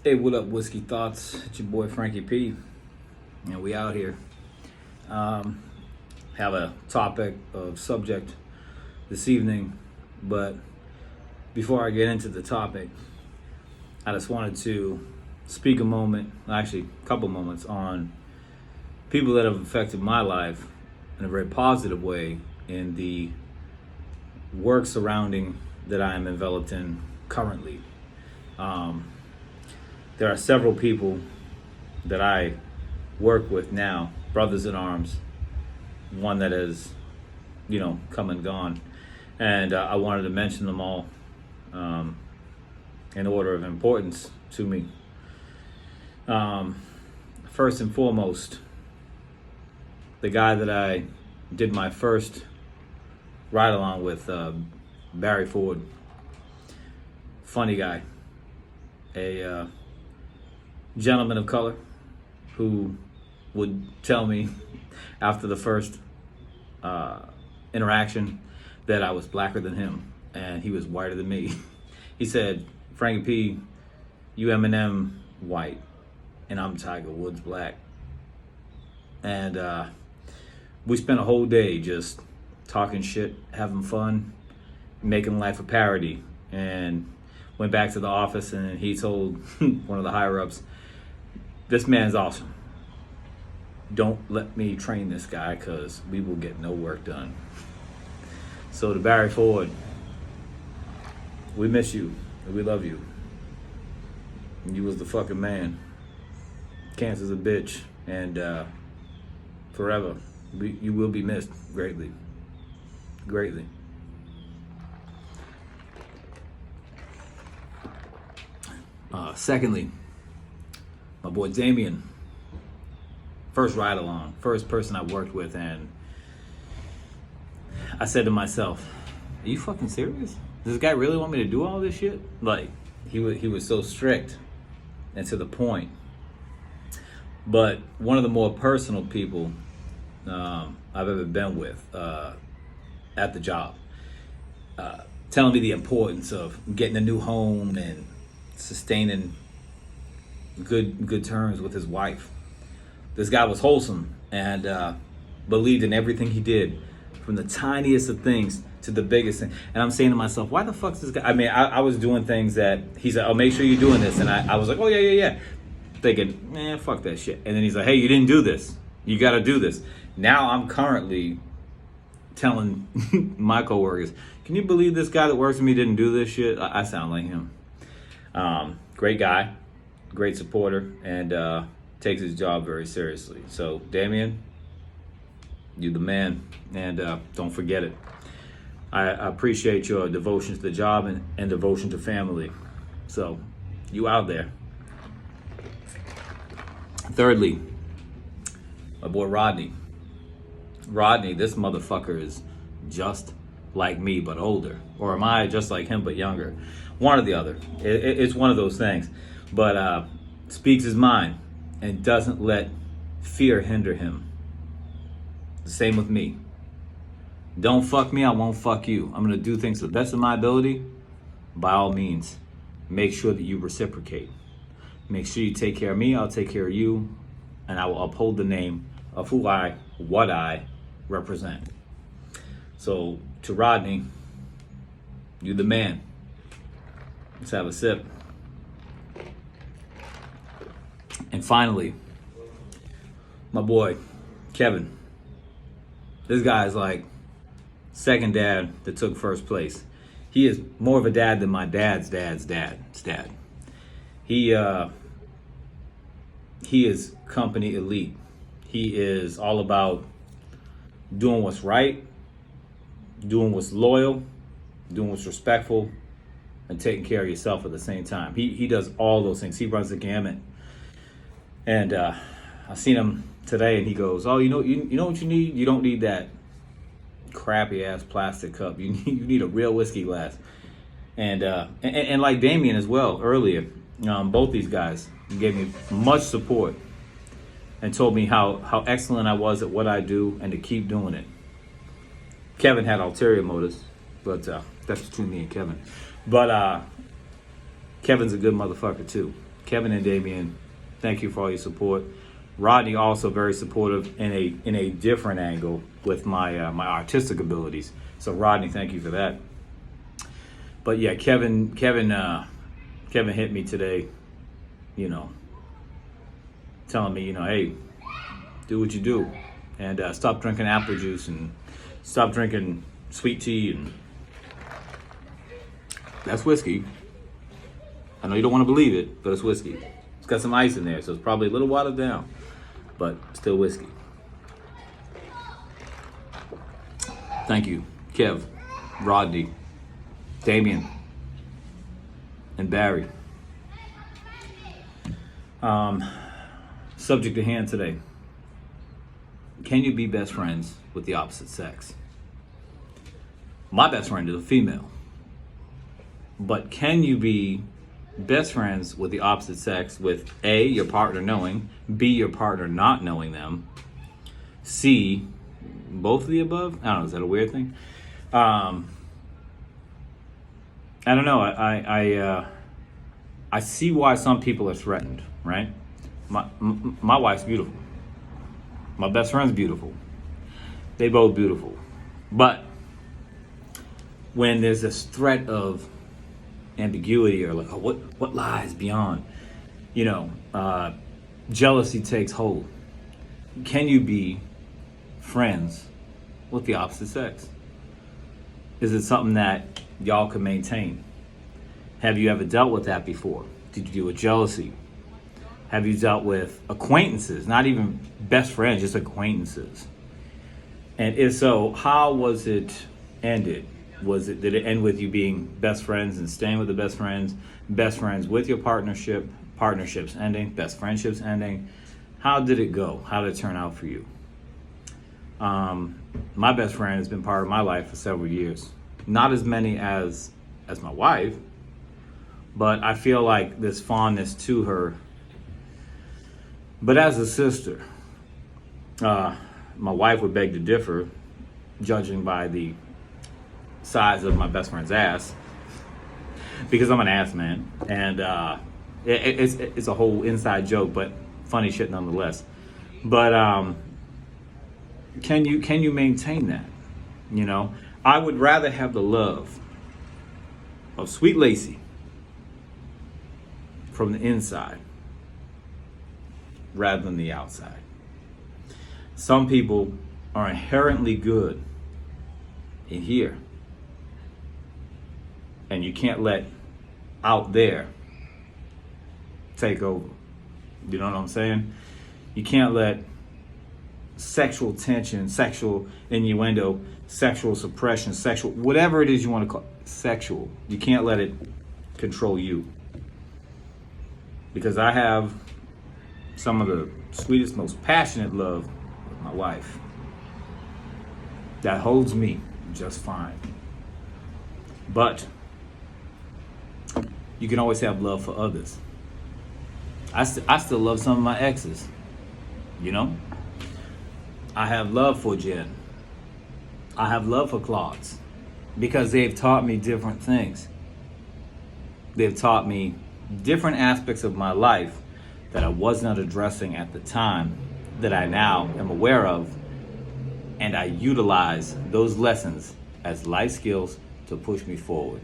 Hey, what up, Whiskey Thoughts? It's your boy Frankie P, and we out here. Have a topic of subject this evening, but before I get into the topic, I just wanted to speak a moment, actually a couple moments, on people that have affected my life in a very positive way in the work surrounding that I am enveloped in currently. There are several people that I work with now, brothers in arms, one that has, come and gone. And I wanted to mention them all in order of importance to me. First and foremost, the guy that I did my first ride along with, Barry Ford. Funny guy. A gentleman of color who would tell me after the first interaction that I was blacker than him and he was whiter than me. He said, "Frankie P, you Eminem white and I'm Tiger Woods black." And we spent a whole day just talking shit, having fun, making life a parody, and went back to the office and he told one of the higher ups, "This man's awesome. Don't let me train this guy because we will get no work done." So to Barry Ford, we miss you and we love you. You was the fucking man. Cancer's a bitch, and forever you will be missed greatly. Greatly. Secondly, my boy Damien, first ride along, first person I worked with, and I said to myself, "Are you fucking serious? Does this guy really want me to do all this shit?" Like, he was so strict and to the point. But one of the more personal people I've ever been with at the job, telling me the importance of getting a new home and sustaining good terms with his wife. This guy was wholesome and believed in everything he did, from the tiniest of things to the biggest thing. And I'm saying to myself, why the fuck is this guy? I mean, I was doing things that he said, "Oh, make sure you're doing this," and I was like, "Oh yeah," thinking, "Man, fuck that shit." And then he's like, "Hey, you didn't do this. You got to do this." Now I'm currently telling my coworkers, "Can you believe this guy that works with me didn't do this shit?" I sound like him. Great guy, great supporter, and takes his job very seriously. So, Damien, you the man, and don't forget it. I appreciate your devotion to the job and devotion to family. So, you out there. Thirdly, my boy Rodney. Rodney, this motherfucker is just like me, but older. Or am I just like him, but younger? One or the other. It's one of those things. But speaks his mind and doesn't let fear hinder him. The same with me. Don't fuck me, I won't fuck you. I'm gonna do things to the best of my ability. By all means, make sure that you reciprocate. Make sure you take care of me, I'll take care of you, and I will uphold the name of what I represent. So to Rodney, you the man. Let's have a sip. And finally, my boy, Kevin. This guy is like second dad that took first place. He is more of a dad than my dad's dad. He is company elite. He is all about doing what's right, doing what's loyal, doing what's respectful, and taking care of yourself at the same time. He does all those things. He runs the gamut. And I seen him today, and he goes, "Oh, you know what you need? You don't need that crappy ass plastic cup. You need a real whiskey glass." And like Damien as well earlier, both these guys gave me much support and told me how excellent I was at what I do and to keep doing it. Kevin had ulterior motives, but that's between me and Kevin. But Kevin's a good motherfucker too. Kevin and Damien, thank you for all your support. Rodney also very supportive in a different angle with my my artistic abilities. So Rodney, thank you for that. But yeah, Kevin hit me today, you know, telling me, you know, hey, do what you do, and stop drinking apple juice and stop drinking sweet tea, and that's whiskey. I know you don't want to believe it, but it's whiskey. It's got some ice in there, so it's probably a little watered down, but still whiskey. Thank you, Kev, Rodney, Damien, and Barry. Subject at hand today. Can you be best friends with the opposite sex? My best friend is a female. But can you be best friends with the opposite sex with A, your partner knowing, B, your partner not knowing them, C, both of the above? I don't know, is that a weird thing? I don't know. I see why some people are threatened, right? My wife's beautiful. My best friend's beautiful. They both beautiful. But when there's this threat of ambiguity or like, oh, what lies beyond, you know, jealousy takes hold. Can you be friends with the opposite sex? Is it something that y'all can maintain? Have you ever dealt with that before? Did you deal with jealousy? Have you dealt with acquaintances, not even best friends, just acquaintances? And if so, how was it ended? Did it end with you being best friends and staying with the best friends with your partnerships ending, best friendships ending? How did it go? How did it turn out for you? My best friend has been part of my life for several years. Not as many as my wife, but I feel like this fondness to her. But as a sister, my wife would beg to differ, judging by the size of my best friend's ass, because I'm an ass man, and it's a whole inside joke, but funny shit nonetheless. But can you maintain that? You know, I would rather have the love of Sweet Lacey from the inside rather than the outside. Some people are inherently good in here, and you can't let out there take over. You know what I'm saying? You can't let sexual tension, sexual innuendo, sexual suppression, sexual, whatever it is you want to call it, sexual, you can't let it control you. Because I have some of the sweetest, most passionate love with my wife that holds me just fine. But you can always have love for others. I still love some of my exes, you know? I have love for Jen. I have love for Claudes because they've taught me different things. They've taught me different aspects of my life that I was not addressing at the time that I now am aware of, and I utilize those lessons as life skills to push me forward.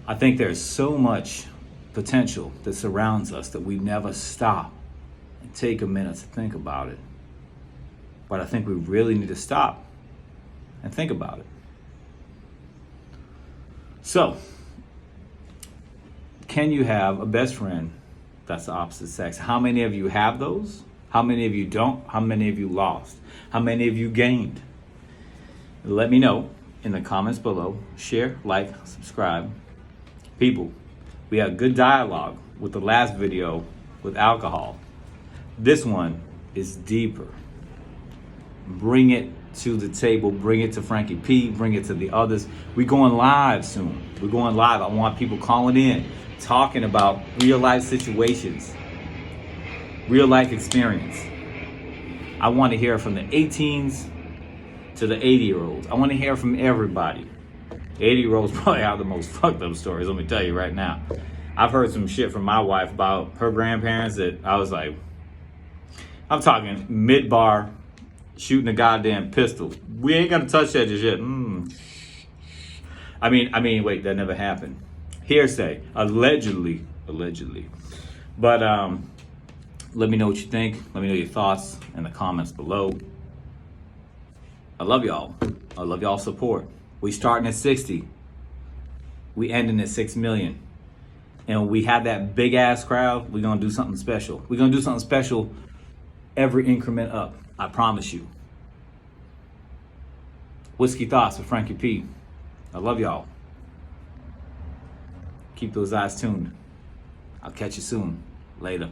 I think there's so much potential that surrounds us that we never stop and take a minute to think about it. But I think we really need to stop and think about it. So, can you have a best friend that's the opposite sex? How many of you have those? How many of you don't? How many of you lost? How many of you gained? Let me know in the comments below. Share, like, subscribe. People, we had good dialogue with the last video with alcohol. This one is deeper. Bring it to the table, bring it to Frankie P, bring it to the others. We're going live soon. We're going live. I want people calling in, talking about real life situations, real life experience. I want to hear from the 18s to the 80-year-olds. I want to hear from everybody. 80-year-olds probably have the most fucked up stories, let me tell you right now. I've heard some shit from my wife about her grandparents that I was like, I'm talking mid-bar, shooting a goddamn pistol. We ain't gonna touch that just yet. I mean, wait, that never happened. Hearsay, allegedly. But let me know what you think. Let me know your thoughts in the comments below. I love y'all. I love y'all support. We starting at 60. We ending at 6 million. And we have that big ass crowd. We're gonna do something special. We're gonna do something special every increment up. I promise you. Whiskey Thoughts with Frankie P. I love y'all. Keep those eyes tuned. I'll catch you soon. Later.